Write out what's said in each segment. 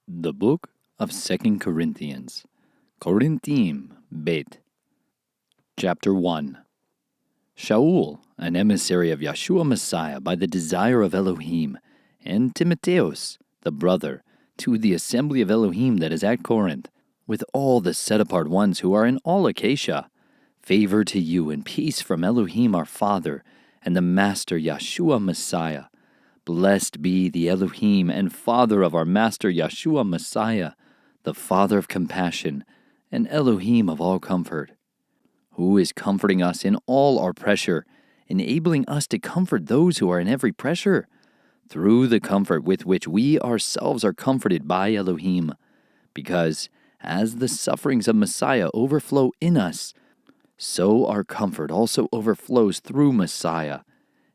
The Book of 2 Corinthians, Corinthim Bet. Chapter 1. Shaul, an emissary of Yeshua Messiah by the desire of Elohim, and Timotheus, the brother, to the assembly of Elohim that is at Corinth, with all the set-apart ones who are in all Achaia, favor to you and peace from Elohim our Father and the Master Yeshua Messiah. Blessed be the Elohim and Father of our Master Yeshua Messiah, the Father of compassion and Elohim of all comfort, who is comforting us in all our pressure, enabling us to comfort those who are in every pressure, through the comfort with which we ourselves are comforted by Elohim, because as the sufferings of Messiah overflow in us, so our comfort also overflows through Messiah.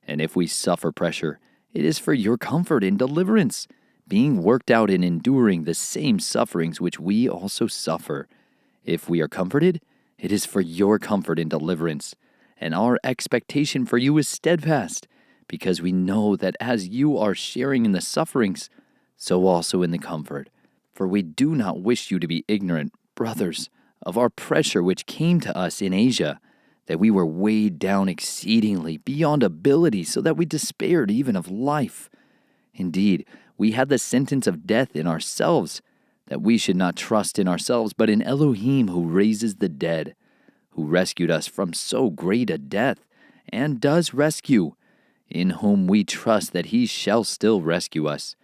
And if we suffer pressure, it is for your comfort and deliverance, being worked out in enduring the same sufferings which we also suffer. If we are comforted, it is for your comfort and deliverance, and our expectation for you is steadfast, because we know that as you are sharing in the sufferings, so also in the comfort. For we do not wish you to be ignorant, brothers, of our pressure which came to us in Asia, that we were weighed down exceedingly beyond ability, so that we despaired even of life. Indeed, we had the sentence of death in ourselves, that we should not trust in ourselves, but in Elohim who raises the dead, who rescued us from so great a death, and does rescue, in whom we trust that he shall still rescue us.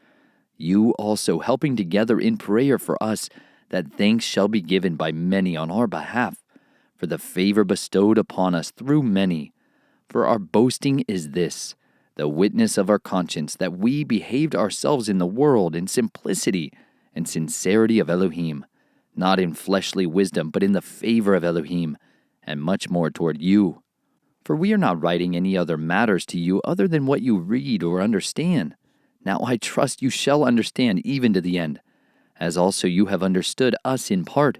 You also helping together in prayer for us, that thanks shall be given by many on our behalf, for the favor bestowed upon us through many. For our boasting is this, the witness of our conscience, that we behaved ourselves in the world in simplicity and sincerity of Elohim, not in fleshly wisdom, but in the favor of Elohim, and much more toward you. For we are not writing any other matters to you other than what you read or understand. Now I trust you shall understand even to the end, as also you have understood us in part,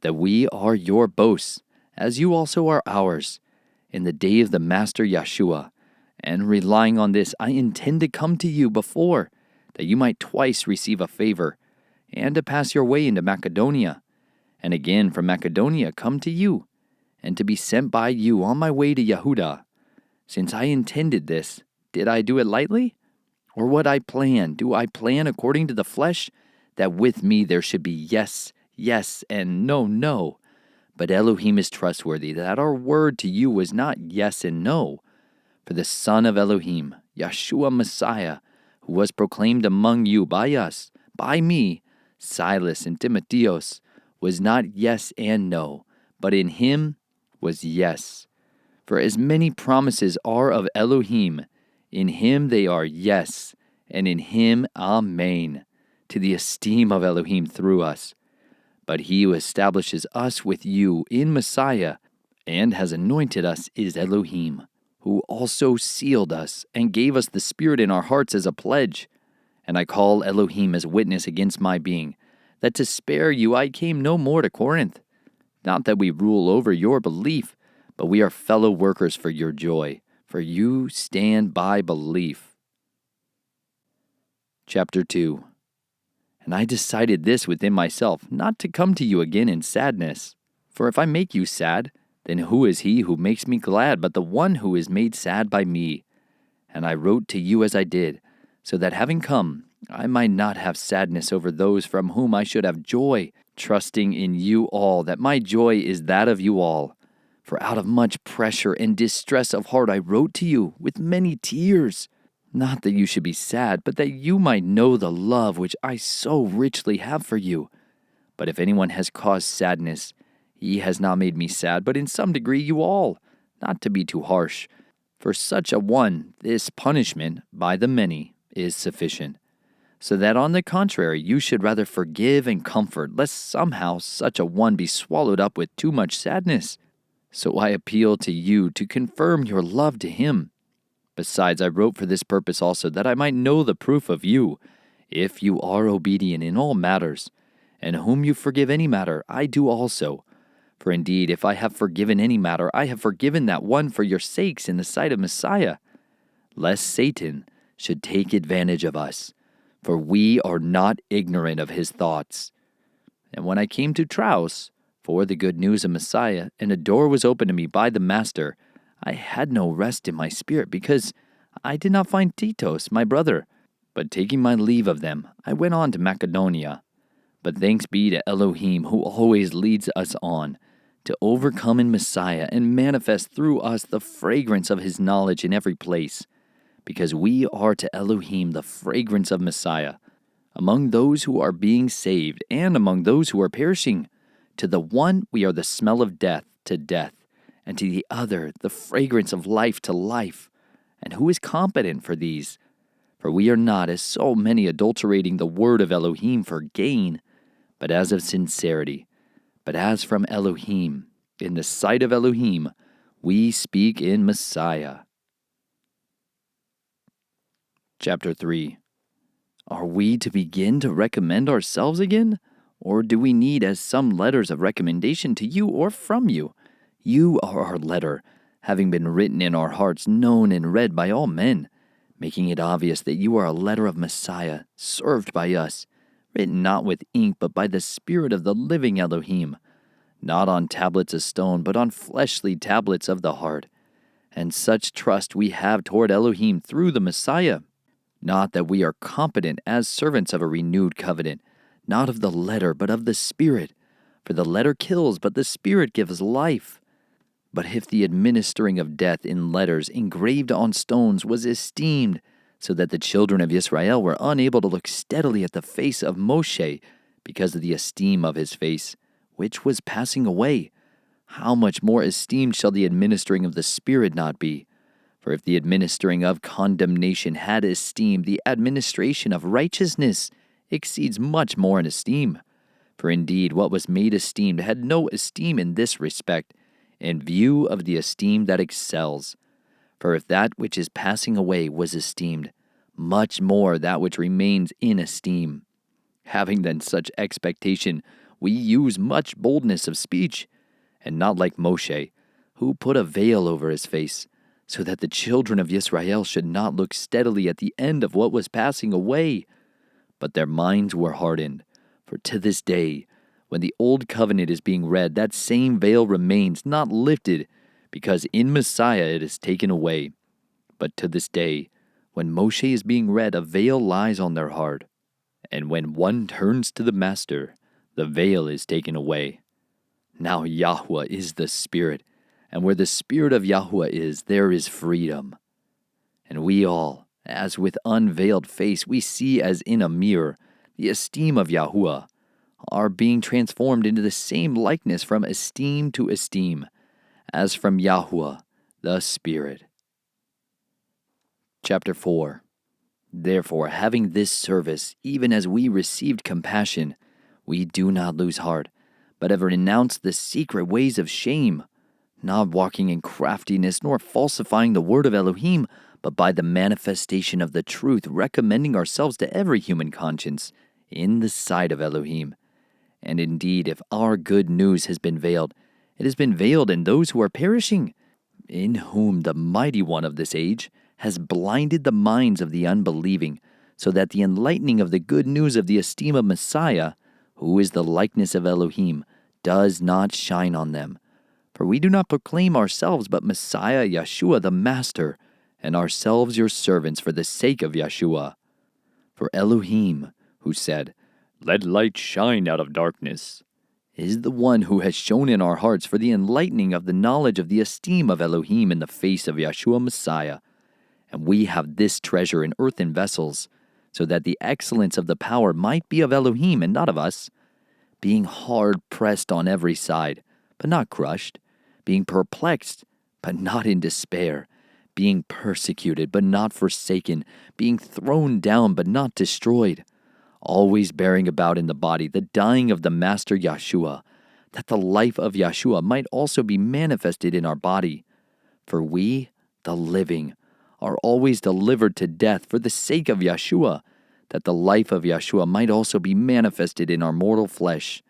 that we are your boasts, as you also are ours, in the day of the Master Yeshua. And relying on this, I intend to come to you before, that you might twice receive a favor, and to pass your way into Macedonia, and again from Macedonia come to you, and to be sent by you on my way to Yehuda. Since I intended this, did I do it lightly? Or what I plan, do I plan according to the flesh, that with me there should be yes, yes, and no, no? But Elohim is trustworthy, that our word to you was not yes and no. For the Son of Elohim, Yeshua Messiah, who was proclaimed among you by us, by me, Silas and Timotheus, was not yes and no, but in him was yes. For as many promises are of Elohim, in him they are yes, and in him amen, to the esteem of Elohim through us. But he who establishes us with you in Messiah and has anointed us is Elohim, who also sealed us and gave us the Spirit in our hearts as a pledge. And I call Elohim as witness against my being, that to spare you I came no more to Corinth. Not that we rule over your belief, but we are fellow workers for your joy, for you stand by belief. Chapter 2. And I decided this within myself, not to come to you again in sadness. For if I make you sad, then who is he who makes me glad but the one who is made sad by me? And I wrote to you as I did, so that having come, I might not have sadness over those from whom I should have joy, trusting in you all that my joy is that of you all. For out of much pressure and distress of heart I wrote to you with many tears, not that you should be sad, but that you might know the love which I so richly have for you. But if anyone has caused sadness, he has not made me sad, but in some degree you all, not to be too harsh. For such a one, this punishment, by the many, is sufficient. So that on the contrary, you should rather forgive and comfort, lest somehow such a one be swallowed up with too much sadness. So I appeal to you to confirm your love to him. Besides, I wrote for this purpose also, that I might know the proof of you, if you are obedient in all matters. And whom you forgive any matter, I do also. For indeed, if I have forgiven any matter, I have forgiven that one for your sakes in the sight of Messiah, lest Satan should take advantage of us. for we are not ignorant of his thoughts. And when I came to Troas for the good news of Messiah, and a door was opened to me by the Master, I had no rest in my spirit, because I did not find Titus, my brother. But taking my leave of them, I went on to Macedonia. But thanks be to Elohim, who always leads us on, to overcome in Messiah and manifest through us the fragrance of his knowledge in every place, because we are to Elohim the fragrance of Messiah, among those who are being saved and among those who are perishing. To the one we are the smell of death to death, and to the other the fragrance of life to life. And who is competent for these? For we are not, as so many, adulterating the word of Elohim for gain, but as of sincerity. But as from Elohim, in the sight of Elohim, we speak in Messiah. Chapter 3. Are we to begin to recommend ourselves again? Or do we need as some letters of recommendation to you or from you? You are our letter, having been written in our hearts, known and read by all men, making it obvious that you are a letter of Messiah, served by us, written not with ink, but by the Spirit of the living Elohim, not on tablets of stone, but on fleshly tablets of the heart. And such trust we have toward Elohim through the Messiah. Not that we are competent as servants of a renewed covenant, not of the letter, but of the Spirit. For the letter kills, but the Spirit gives life. But if the administering of death in letters engraved on stones was esteemed, so that the children of Israel were unable to look steadily at the face of Moshe because of the esteem of his face, which was passing away, how much more esteemed shall the administering of the Spirit not be? For if the administering of condemnation had esteem, the administration of righteousness exceeds much more in esteem. For indeed what was made esteemed had no esteem in this respect, in view of the esteem that excels. For if that which is passing away was esteemed, much more that which remains in esteem. Having then such expectation, we use much boldness of speech, and not like Moshe, who put a veil over his face, so that the children of Israel should not look steadily at the end of what was passing away. But their minds were hardened, for to this day, when the old covenant is being read, that same veil remains not lifted, because in Messiah it is taken away. But to this day, when Moshe is being read, a veil lies on their heart. And when one turns to the Master, the veil is taken away. Now Yahuwah is the Spirit, and where the Spirit of Yahuwah is, there is freedom. And we all, as with unveiled face we see as in a mirror the esteem of Yahuwah, are being transformed into the same likeness from esteem to esteem, as from Yahuwah, the Spirit. Chapter 4. Therefore, having this service, even as we received compassion, we do not lose heart, but have renounced the secret ways of shame, not walking in craftiness, nor falsifying the word of Elohim, but by the manifestation of the truth, recommending ourselves to every human conscience in the sight of Elohim. And indeed, if our good news has been veiled, it has been veiled in those who are perishing, in whom the mighty one of this age has blinded the minds of the unbelieving, so that the enlightening of the good news of the esteem of Messiah, who is the likeness of Elohim, does not shine on them. For we do not proclaim ourselves, but Messiah Yeshua the Master, and ourselves your servants for the sake of Yeshua. For Elohim, who said, "Let light shine out of darkness," is the one who has shone in our hearts for the enlightening of the knowledge of the esteem of Elohim in the face of Yeshua Messiah. And we have this treasure in earthen vessels, so that the excellence of the power might be of Elohim and not of us, being hard pressed on every side, but not crushed, being perplexed, but not in despair, being persecuted, but not forsaken, being thrown down, but not destroyed, always bearing about in the body the dying of the Master Yeshua, that the life of Yeshua might also be manifested in our body. For we, the living, are always delivered to death for the sake of Yeshua, that the life of Yeshua might also be manifested in our mortal flesh.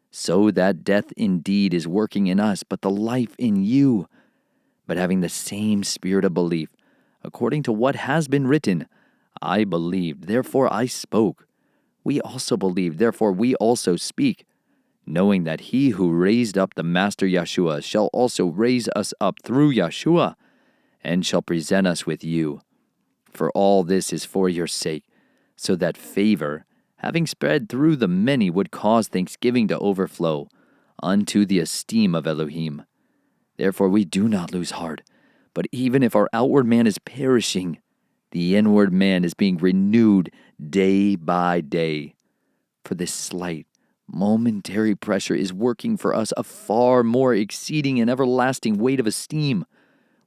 So that death indeed is working in us, but the life in you. But having the same spirit of belief, according to what has been written, I believed, therefore I spoke. We also believe, therefore we also speak, knowing that he who raised up the Master Yeshua shall also raise us up through Yeshua, and shall present us with you. For all this is for your sake, so that favor, having spread through the many, would cause thanksgiving to overflow unto the esteem of Elohim. Therefore we do not lose heart, but even if our outward man is perishing, the inward man is being renewed day by day. For this slight, momentary pressure is working for us a far more exceeding and everlasting weight of esteem.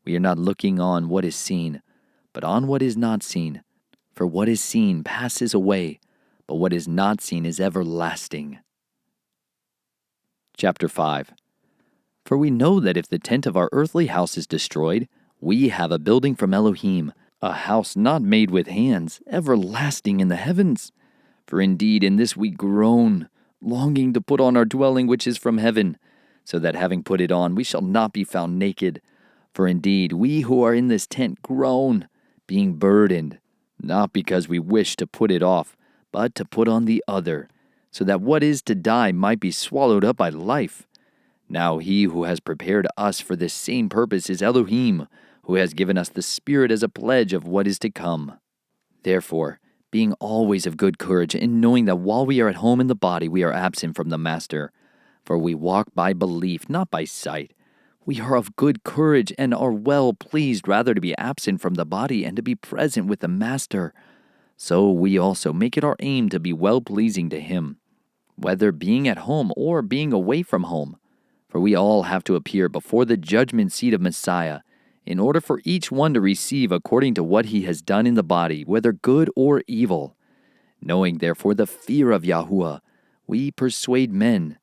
We are not looking on what is seen, but on what is not seen. For what is seen passes away, but what is not seen is everlasting. Chapter 5. For we know that if the tent of our earthly house is destroyed, we have a building from Elohim, a house not made with hands, everlasting in the heavens. For indeed in this we groan, longing to put on our dwelling which is from heaven, so that having put it on we shall not be found naked. For indeed we who are in this tent groan, being burdened, not because we wish to put it off, but to put on the other, so that what is to die might be swallowed up by life. Now he who has prepared us for this same purpose is Elohim, who has given us the Spirit as a pledge of what is to come. Therefore, being always of good courage, and knowing that while we are at home in the body, we are absent from the Master. For we walk by belief, not by sight. We are of good courage, and are well pleased rather to be absent from the body and to be present with the Master. So we also make it our aim to be well-pleasing to him, whether being at home or being away from home. For we all have to appear before the judgment seat of Messiah, in order for each one to receive according to what he has done in the body, whether good or evil. Knowing therefore the fear of Yahuwah, we persuade men,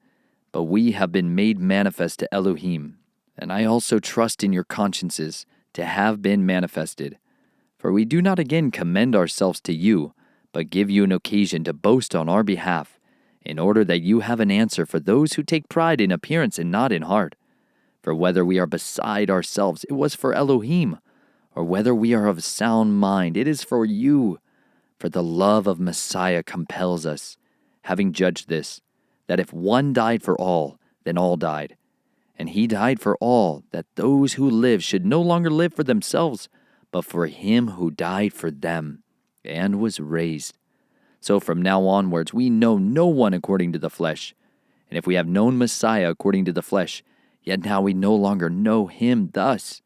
but we have been made manifest to Elohim. And I also trust in your consciences to have been manifested. For we do not again commend ourselves to you, but give you an occasion to boast on our behalf, in order that you have an answer for those who take pride in appearance and not in heart. For whether we are beside ourselves, it was for Elohim, or whether we are of sound mind, it is for you. For the love of Messiah compels us, having judged this, that if one died for all, then all died. And he died for all, that those who live should no longer live for themselves, but for him who died for them, and was raised. So from now onwards we know no one according to the flesh. And if we have known Messiah according to the flesh, yet now we no longer know him thus.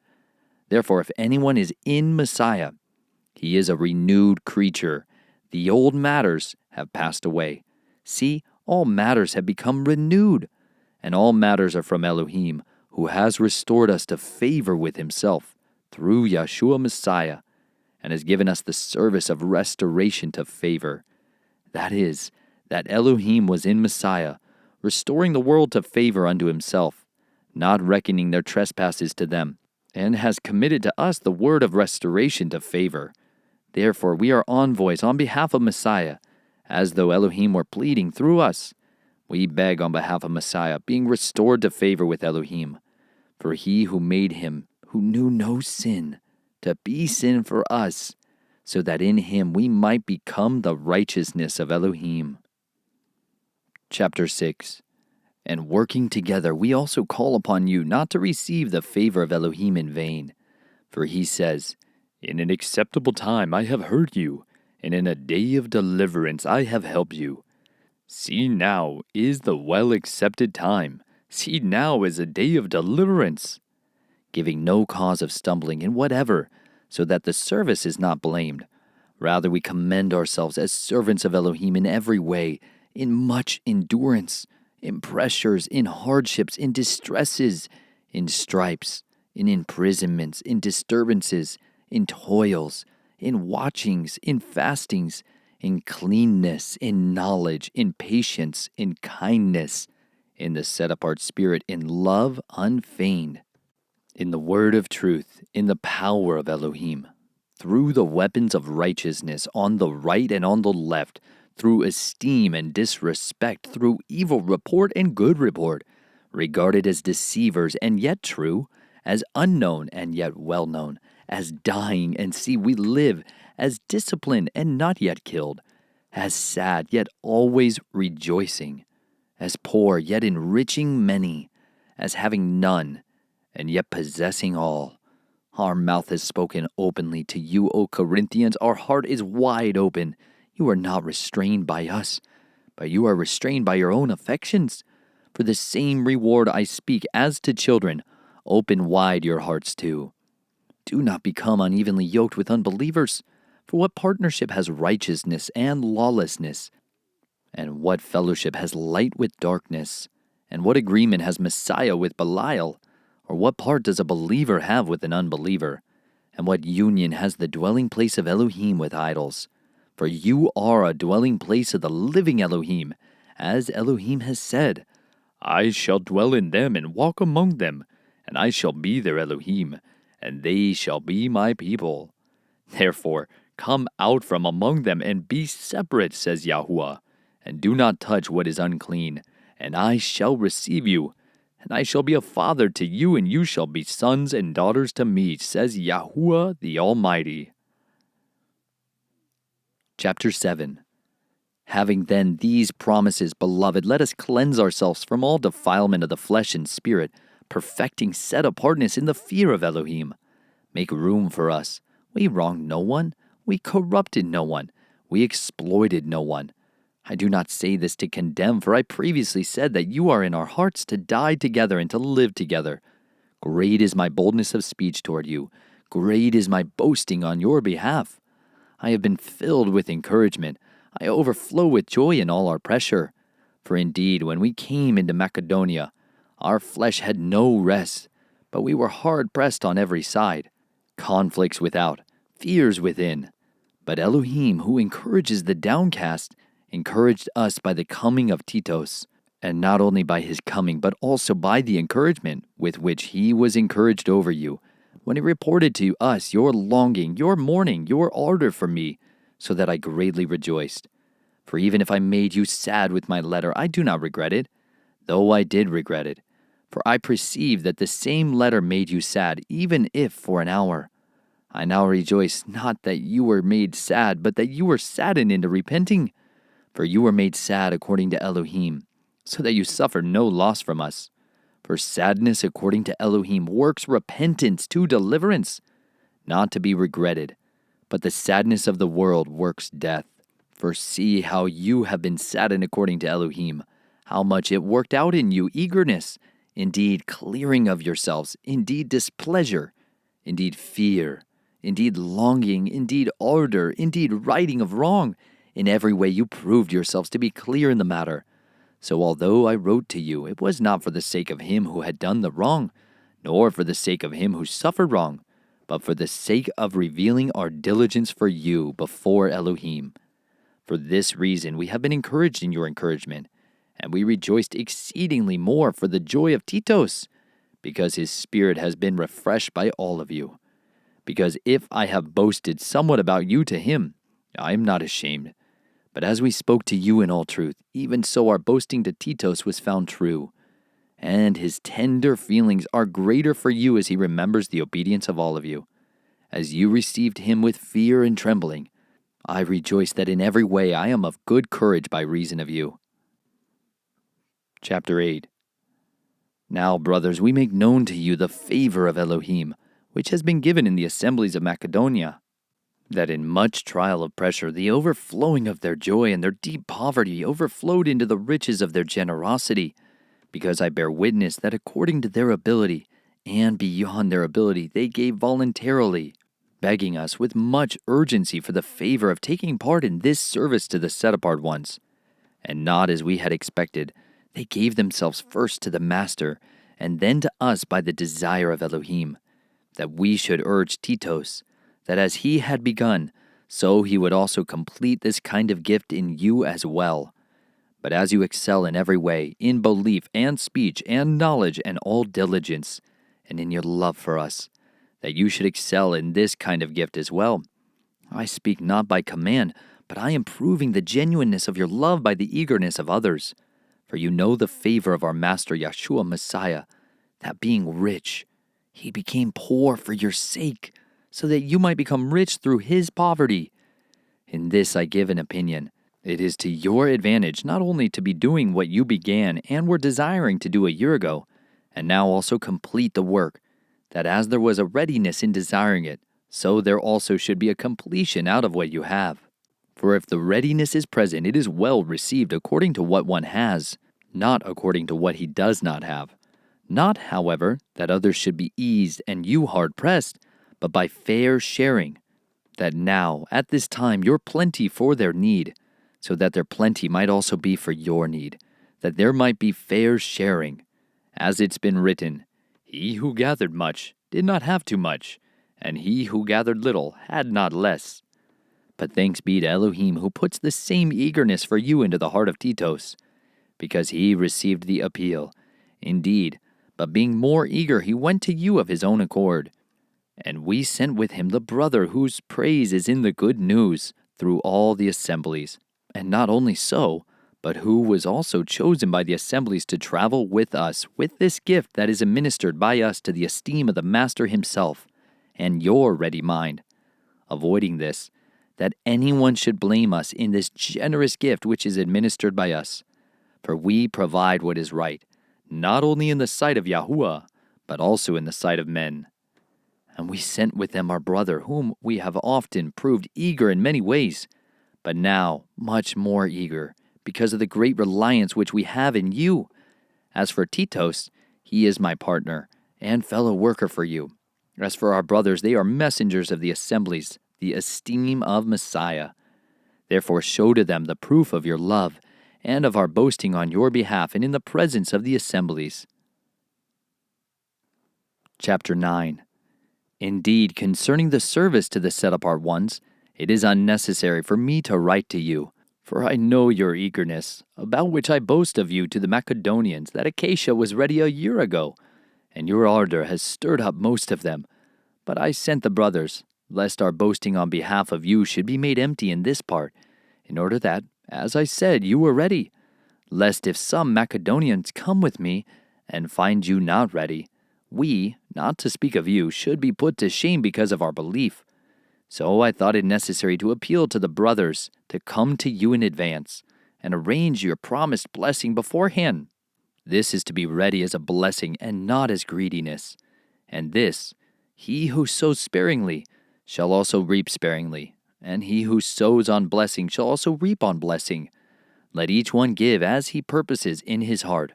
Therefore, if anyone is in Messiah, he is a renewed creature. The old matters have passed away. See, all matters have become renewed. And all matters are from Elohim, who has restored us to favor with himself through Yeshua Messiah, and has given us the service of restoration to favor. That is, that Elohim was in Messiah, restoring the world to favor unto himself, not reckoning their trespasses to them, and has committed to us the word of restoration to favor. Therefore we are envoys on behalf of Messiah, as though Elohim were pleading through us. We beg on behalf of Messiah, being restored to favor with Elohim. For he who made him, who knew no sin, to be sin for us, so that in him we might become the righteousness of Elohim. Chapter 6. And working together, we also call upon you not to receive the favor of Elohim in vain. For he says, In an acceptable time I have heard you, and in a day of deliverance I have helped you. See, now is the well-accepted time. See, now is a day of deliverance. Giving no cause of stumbling in whatever, so that the service is not blamed. Rather we commend ourselves as servants of Elohim in every way, in much endurance, in pressures, in hardships, in distresses, in stripes, in imprisonments, in disturbances, in toils, in watchings, in fastings, in cleanness, in knowledge, in patience, in kindness, in the set-apart spirit, in love unfeigned, in the word of truth, in the power of Elohim, through the weapons of righteousness on the right and on the left, through esteem and disrespect, through evil report and good report, regarded as deceivers and yet true, as unknown and yet well known, as dying and see we live, as disciplined and not yet killed, as sad yet always rejoicing, as poor yet enriching many, as having none and yet possessing all. Our mouth has spoken openly to you, O Corinthians. Our heart is wide open. You are not restrained by us, but you are restrained by your own affections. For the same reward I speak as to children, open wide your hearts too. Do not become unevenly yoked with unbelievers. For what partnership has righteousness and lawlessness? And what fellowship has light with darkness? And what agreement has Messiah with Belial? Or what part does a believer have with an unbeliever? And what union has the dwelling place of Elohim with idols? For you are a dwelling place of the living Elohim, as Elohim has said, I shall dwell in them and walk among them, and I shall be their Elohim, and they shall be my people. Therefore, come out from among them and be separate, says Yahuwah, and do not touch what is unclean, and I shall receive you, and I shall be a father to you, and you shall be sons and daughters to me, says Yahuwah the Almighty. Chapter 7. Having then these promises, beloved, let us cleanse ourselves from all defilement of the flesh and spirit, perfecting set-apartness in the fear of Elohim. Make room for us. We wronged no one. We corrupted no one. We exploited no one. I do not say this to condemn, for I previously said that you are in our hearts to die together and to live together. Great is my boldness of speech toward you. Great is my boasting on your behalf. I have been filled with encouragement. I overflow with joy in all our pressure. For indeed, when we came into Macedonia, our flesh had no rest, but we were hard pressed on every side. Conflicts without, fears within. But Elohim, who encourages the downcast, encouraged us by the coming of Titus, and not only by his coming, but also by the encouragement with which he was encouraged over you, when he reported to us your longing, your mourning, your ardor for me, so that I greatly rejoiced. For even if I made you sad with my letter, I do not regret it, though I did regret it. For I perceive that the same letter made you sad, even if for an hour. I now rejoice not that you were made sad, but that you were saddened into repenting. For you were made sad according to Elohim, so that you suffered no loss from us. For sadness according to Elohim works repentance to deliverance, not to be regretted. But the sadness of the world works death. For see how you have been saddened according to Elohim, how much it worked out in you eagerness, indeed clearing of yourselves, indeed displeasure, indeed fear, indeed longing, indeed ardor, indeed righting of wrong. In every way you proved yourselves to be clear in the matter. So although I wrote to you, it was not for the sake of him who had done the wrong, nor for the sake of him who suffered wrong, but for the sake of revealing our diligence for you before Elohim. For this reason we have been encouraged in your encouragement, and we rejoiced exceedingly more for the joy of Titus, because his spirit has been refreshed by all of you. Because if I have boasted somewhat about you to him, I am not ashamed. But as we spoke to you in all truth, even so our boasting to Titus was found true. And his tender feelings are greater for you as he remembers the obedience of all of you. As you received him with fear and trembling, I rejoice that in every way I am of good courage by reason of you. Chapter 8. Now, brothers, we make known to you the favor of Elohim, which has been given in the assemblies of Macedonia, that in much trial of pressure, the overflowing of their joy and their deep poverty overflowed into the riches of their generosity, because I bear witness that according to their ability, and beyond their ability, they gave voluntarily, begging us with much urgency for the favor of taking part in this service to the set-apart ones. And not as we had expected, they gave themselves first to the Master, and then to us by the desire of Elohim, that we should urge Titus, that as he had begun, so he would also complete this kind of gift in you as well. But as you excel in every way, in belief and speech and knowledge and all diligence, and in your love for us, that you should excel in this kind of gift as well. I speak not by command, but I am proving the genuineness of your love by the eagerness of others. For you know the favor of our Master Yeshua Messiah, that being rich, he became poor for your sake, so that you might become rich through his poverty. In this I give an opinion. It is to your advantage not only to be doing what you began and were desiring to do a year ago, and now also complete the work, that as there was a readiness in desiring it, so there also should be a completion out of what you have. For if the readiness is present, it is well received according to what one has, not according to what he does not have. Not, however, that others should be eased and you hard-pressed, but by fair sharing, that now, at this time, your plenty for their need, so that their plenty might also be for your need, that there might be fair sharing. As it's been written, he who gathered much did not have too much, and he who gathered little had not less. But thanks be to Elohim who puts the same eagerness for you into the heart of Titos, because he received the appeal. Indeed, but being more eager, he went to you of his own accord. And we sent with him the brother whose praise is in the good news through all the assemblies. And not only so, but who was also chosen by the assemblies to travel with us with this gift that is administered by us to the esteem of the Master himself, and your ready mind. Avoiding this, that anyone should blame us in this generous gift which is administered by us. For we provide what is right, not only in the sight of Yahuwah, but also in the sight of men. And we sent with them our brother, whom we have often proved eager in many ways, but now much more eager, because of the great reliance which we have in you. As for Titos, he is my partner and fellow worker for you. As for our brothers, they are messengers of the assemblies, the esteem of Messiah. Therefore show to them the proof of your love, and of our boasting on your behalf and in the presence of the assemblies. Chapter 9. Indeed, concerning the service to the set-apart ones, it is unnecessary for me to write to you, for I know your eagerness, about which I boast of you to the Macedonians, that Acacia was ready a year ago, and your ardor has stirred up most of them. But I sent the brothers, lest our boasting on behalf of you should be made empty in this part, in order that, as I said, you were ready, lest if some Macedonians come with me and find you not ready, we, not to speak of you, should be put to shame because of our belief. So I thought it necessary to appeal to the brothers to come to you in advance and arrange your promised blessing beforehand. This is to be ready as a blessing and not as greediness. And this, he who sows sparingly shall also reap sparingly, and he who sows on blessing shall also reap on blessing. Let each one give as he purposes in his heart,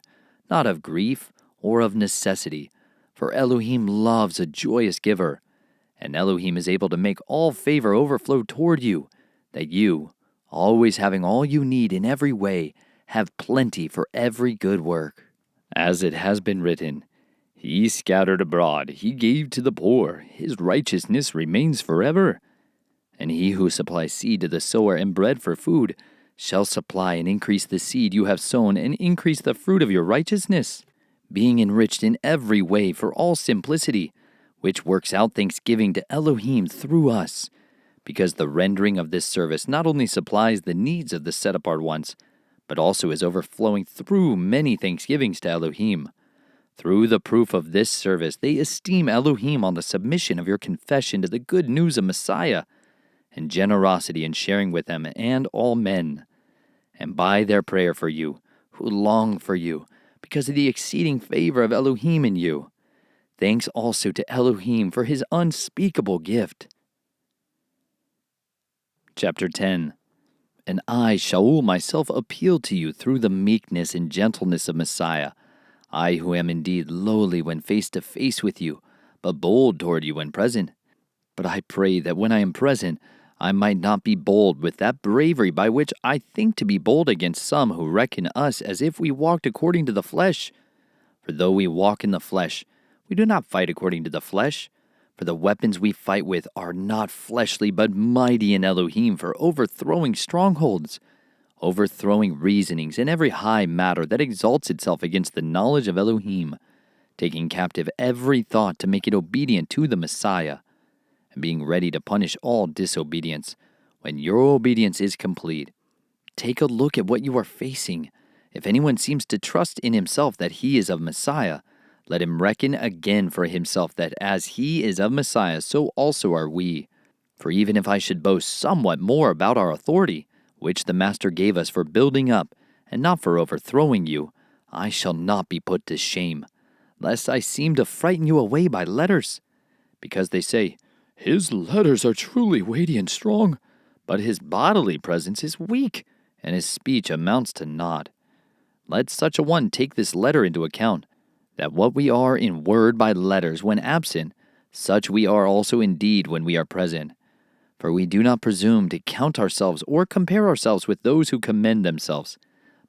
not of grief or of necessity, for Elohim loves a joyous giver, and Elohim is able to make all favor overflow toward you, that you, always having all you need in every way, have plenty for every good work. As it has been written, he scattered abroad, he gave to the poor, his righteousness remains forever. And he who supplies seed to the sower and bread for food shall supply and increase the seed you have sown and increase the fruit of your righteousness, being enriched in every way for all simplicity, which works out thanksgiving to Elohim through us, because the rendering of this service not only supplies the needs of the set-apart ones, but also is overflowing through many thanksgivings to Elohim. Through the proof of this service, they esteem Elohim on the submission of your confession to the good news of Messiah, and generosity in sharing with them and all men, and by their prayer for you, who long for you, because of the exceeding favor of Elohim in you. Thanks also to Elohim for his unspeakable gift. Chapter 10. And I, Shaul, myself appeal to you through the meekness and gentleness of Messiah, I who am indeed lowly when face to face with you, but bold toward you when present. But I pray that when I am present, I might not be bold with that bravery by which I think to be bold against some who reckon us as if we walked according to the flesh. For though we walk in the flesh, we do not fight according to the flesh. For the weapons we fight with are not fleshly, but mighty in Elohim for overthrowing strongholds, overthrowing reasonings and every high matter that exalts itself against the knowledge of Elohim, taking captive every thought to make it obedient to the Messiah, and being ready to punish all disobedience when your obedience is complete. Take a look at what you are facing. If anyone seems to trust in himself that he is of Messiah, let him reckon again for himself that as he is of Messiah, so also are we. For even if I should boast somewhat more about our authority, which the Master gave us for building up, and not for overthrowing you, I shall not be put to shame, lest I seem to frighten you away by letters. Because they say, his letters are truly weighty and strong, but his bodily presence is weak, and his speech amounts to naught. Let such a one take this letter into account, that what we are in word by letters when absent, such we are also in deed when we are present. For we do not presume to count ourselves or compare ourselves with those who commend themselves,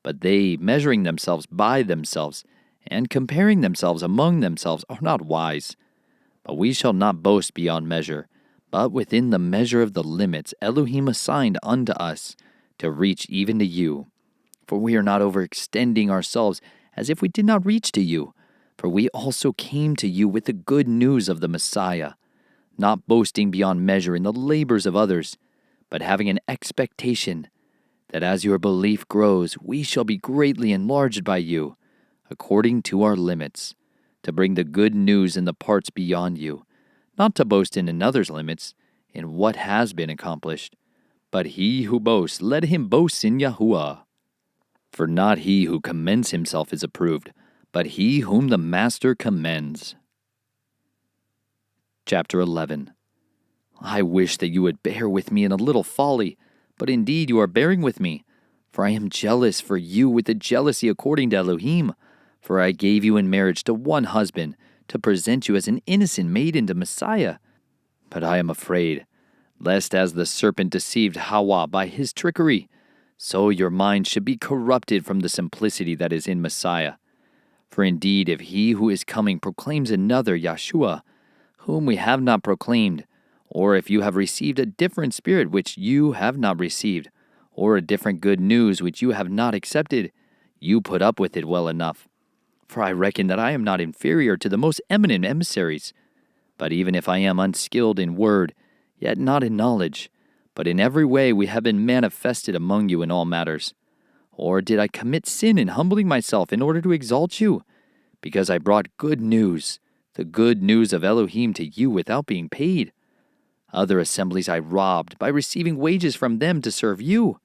but they, measuring themselves by themselves, and comparing themselves among themselves, are not wise. But we shall not boast beyond measure, but within the measure of the limits Elohim assigned unto us, to reach even to you. For we are not overextending ourselves as if we did not reach to you, for we also came to you with the good news of the Messiah, not boasting beyond measure in the labors of others, but having an expectation that as your belief grows, we shall be greatly enlarged by you, according to our limits, to bring the good news in the parts beyond you, not to boast in another's limits, in what has been accomplished. But he who boasts, let him boast in Yahuwah. For not he who commends himself is approved, but he whom the Master commends. Chapter 11. I wish that you would bear with me in a little folly, but indeed you are bearing with me. For I am jealous for you with the jealousy according to Elohim. For I gave you in marriage to one husband, to present you as an innocent maiden to Messiah. But I am afraid, lest as the serpent deceived Hawa by his trickery, so your mind should be corrupted from the simplicity that is in Messiah. For indeed, if he who is coming proclaims another Yeshua, whom we have not proclaimed, or if you have received a different spirit which you have not received, or a different good news which you have not accepted, you put up with it well enough. For I reckon that I am not inferior to the most eminent emissaries. But even if I am unskilled in word, yet not in knowledge, but in every way we have been manifested among you in all matters. Or did I commit sin in humbling myself in order to exalt you? Because I brought good news, the good news of Elohim to you without being paid. Other assemblies I robbed by receiving wages from them to serve you.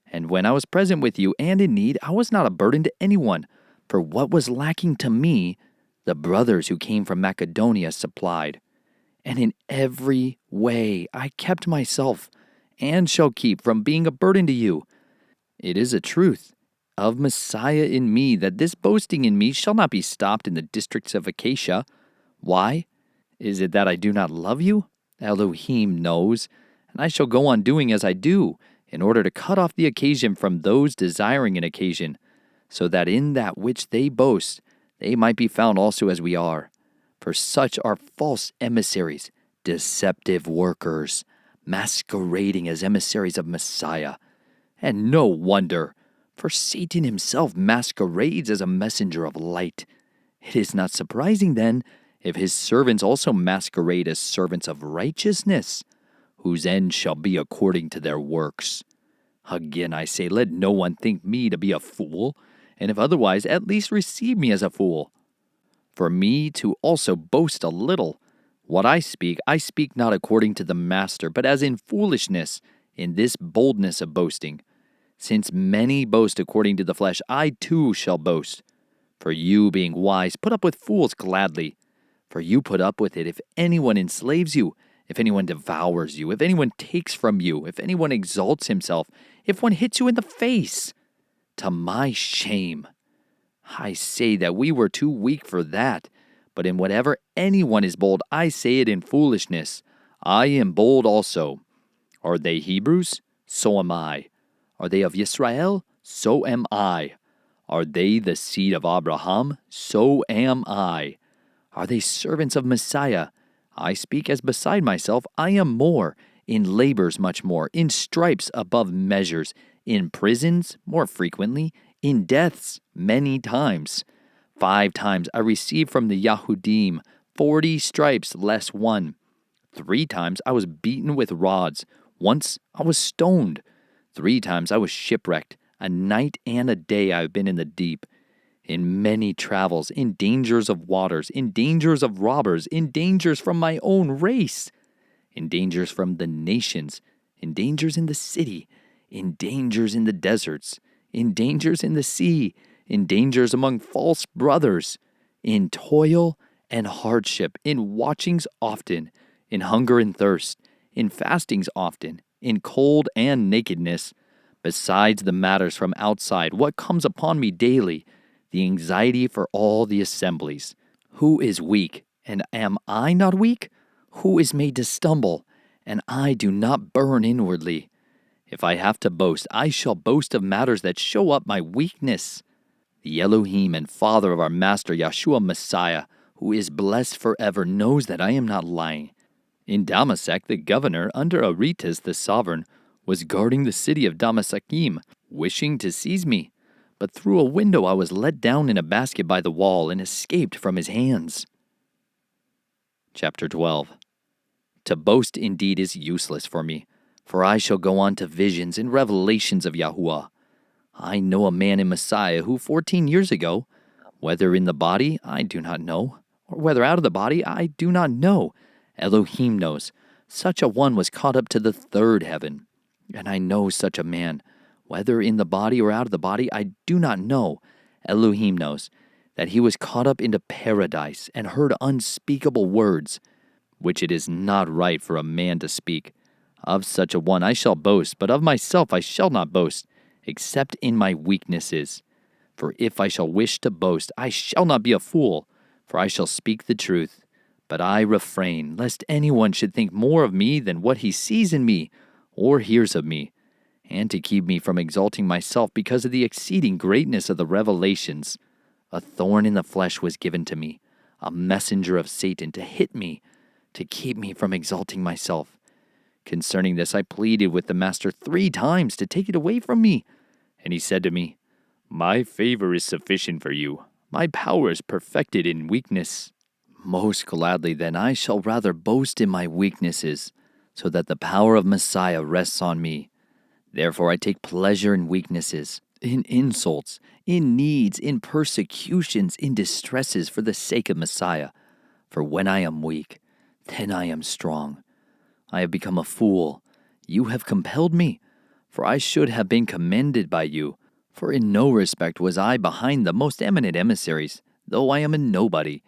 And when I was present with you and in need, I was not a burden to anyone, for what was lacking to me, the brothers who came from Macedonia supplied. And in every way I kept myself, and shall keep from being a burden to you. It is a truth of Messiah in me that this boasting in me shall not be stopped in the districts of Acacia. Why? Is it that I do not love you? Elohim knows, and I shall go on doing as I do, in order to cut off the occasion from those desiring an occasion, so that in that which they boast, they might be found also as we are. For such are false emissaries, deceptive workers, masquerading as emissaries of Messiah. And no wonder, for Satan himself masquerades as a messenger of light. It is not surprising, then, if his servants also masquerade as servants of righteousness, whose end shall be according to their works. Again I say, let no one think me to be a fool, and if otherwise, at least receive me as a fool. For me to also boast a little, what I speak not according to the Master, but as in foolishness, in this boldness of boasting. Since many boast according to the flesh, I too shall boast. For you, being wise, put up with fools gladly. For you put up with it if anyone enslaves you, if anyone devours you, if anyone takes from you, if anyone exalts himself, if one hits you in the face. To my shame. I say that we were too weak for that. But in whatever anyone is bold, I say it in foolishness. I am bold also. Are they Hebrews? So am I. Are they of Israel? So am I. Are they the seed of Abraham? So am I. Are they servants of Messiah? I speak as beside myself. I am more, in labors much more, in stripes above measures, in prisons more frequently, in deaths many times. 5 times I received from the Yahudim 40 stripes less one. 3 times I was beaten with rods. Once I was stoned. 3 times I was shipwrecked. A night and a day I have been in the deep. In many travels, in dangers of waters, in dangers of robbers, in dangers from my own race, in dangers from the nations, in dangers in the city, in dangers in the deserts, in dangers in the sea, in dangers among false brothers, in toil and hardship, in watchings often, in hunger and thirst, in fastings often, in cold and nakedness, besides the matters from outside, what comes upon me daily, the anxiety for all the assemblies. Who is weak, and am I not weak? Who is made to stumble, and I do not burn inwardly? If I have to boast, I shall boast of matters that show up my weakness. The Elohim and Father of our Master Yeshua Messiah, who is blessed forever, knows that I am not lying. In Damascus, the governor, under Aretas the sovereign, was guarding the city of Damascus, wishing to seize me. But through a window I was let down in a basket by the wall and escaped from his hands. Chapter 12. To boast indeed is useless for me, for I shall go on to visions and revelations of Yahuwah. I know a man in Messiah who 14 years ago, whether in the body I do not know, or whether out of the body I do not know, Elohim knows, such a one was caught up to the third heaven. And I know such a man, whether in the body or out of the body I do not know, Elohim knows, that he was caught up into paradise and heard unspeakable words, which it is not right for a man to speak. Of such a one I shall boast, but of myself I shall not boast, except in my weaknesses. For if I shall wish to boast, I shall not be a fool, for I shall speak the truth. But I refrain, lest anyone should think more of me than what he sees in me or hears of me, and to keep me from exalting myself because of the exceeding greatness of the revelations. A thorn in the flesh was given to me, a messenger of Satan to hit me, to keep me from exalting myself. Concerning this I pleaded with the master 3 times to take it away from me. And he said to me, My favor is sufficient for you. My power is perfected in weakness. Most gladly then I shall rather boast in my weaknesses, so that the power of Messiah rests on me. Therefore I take pleasure in weaknesses, in insults, in needs, in persecutions, in distresses for the sake of Messiah. For when I am weak, then I am strong. I have become a fool. You have compelled me, for I should have been commended by you. For in no respect was I behind the most eminent emissaries, though I am a nobody.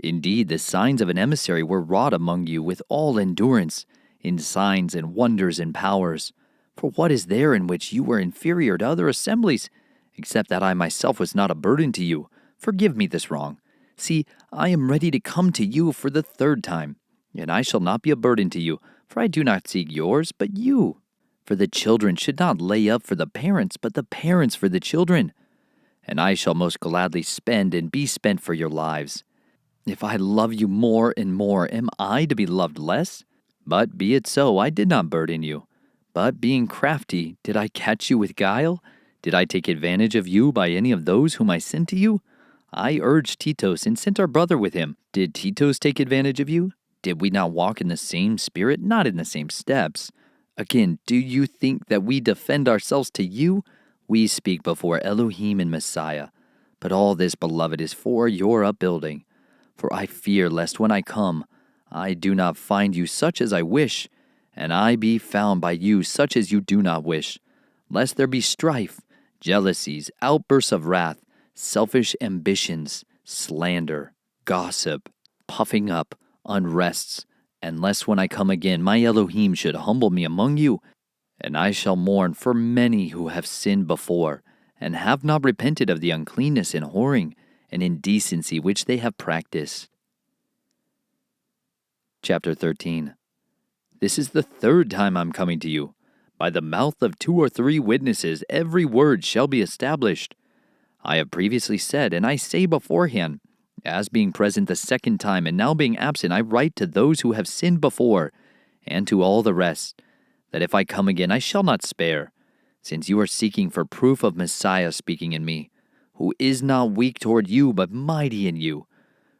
Indeed, the signs of an emissary were wrought among you with all endurance, in signs and wonders and powers. For what is there in which you were inferior to other assemblies, except that I myself was not a burden to you? Forgive me this wrong. See, I am ready to come to you for the 3rd time, and I shall not be a burden to you, for I do not seek yours, but you. For the children should not lay up for the parents, but the parents for the children. And I shall most gladly spend and be spent for your lives. If I love you more and more, am I to be loved less? But be it so, I did not burden you. But being crafty, did I catch you with guile? Did I take advantage of you by any of those whom I sent to you? I urged Titus and sent our brother with him. Did Titus take advantage of you? Did we not walk in the same spirit, not in the same steps? Again, do you think that we defend ourselves to you? We speak before Elohim and Messiah. But all this, beloved, is for your upbuilding. For I fear lest when I come, I do not find you such as I wish, and I be found by you such as you do not wish, lest there be strife, jealousies, outbursts of wrath, selfish ambitions, slander, gossip, puffing up, unrests, and lest when I come again my Elohim should humble me among you, and I shall mourn for many who have sinned before, and have not repented of the uncleanness and whoring, and indecency which they have practiced. Chapter 13. This is the 3rd time I'm coming to you. By the mouth of 2 or 3 witnesses every word shall be established. I have previously said, and I say beforehand, as being present the 2nd time and now being absent, I write to those who have sinned before, and to all the rest, that if I come again I shall not spare, since you are seeking for proof of Messiah speaking in me, who is not weak toward you, but mighty in you.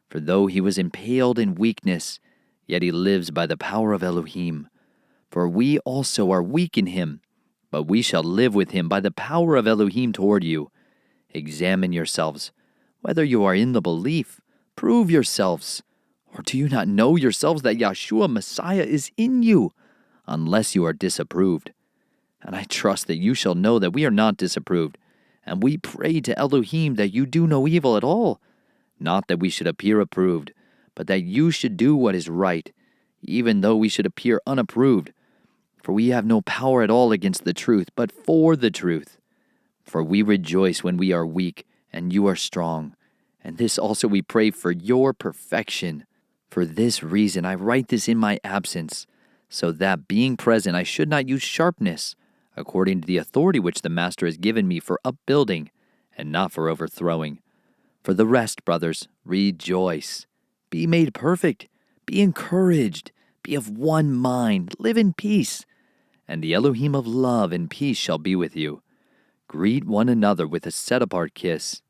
For though he was impaled in weakness, yet he lives by the power of Elohim. For we also are weak in him, but we shall live with him by the power of Elohim toward you. Examine yourselves, whether you are in the belief. Prove yourselves. Or do you not know yourselves that Yeshua Messiah is in you, unless you are disapproved? And I trust that you shall know that we are not disapproved. And we pray to Elohim that you do no evil at all. Not that we should appear approved, but that you should do what is right, even though we should appear unapproved. For we have no power at all against the truth, but for the truth. For we rejoice when we are weak, and you are strong. And this also we pray for your perfection. For this reason I write this in my absence, so that being present I should not use sharpness, according to the authority which the Master has given me for upbuilding, and not for overthrowing. For the rest, brothers, rejoice. Be made perfect. Be encouraged. Be of one mind. Live in peace. And the Elohim of love and peace shall be with you. Greet one another with a set-apart kiss.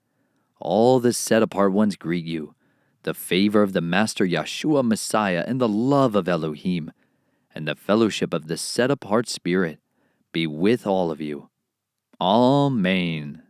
All the set-apart ones greet you. The favor of the Master Yeshua Messiah and the love of Elohim and the fellowship of the set-apart Spirit be with all of you. Amen.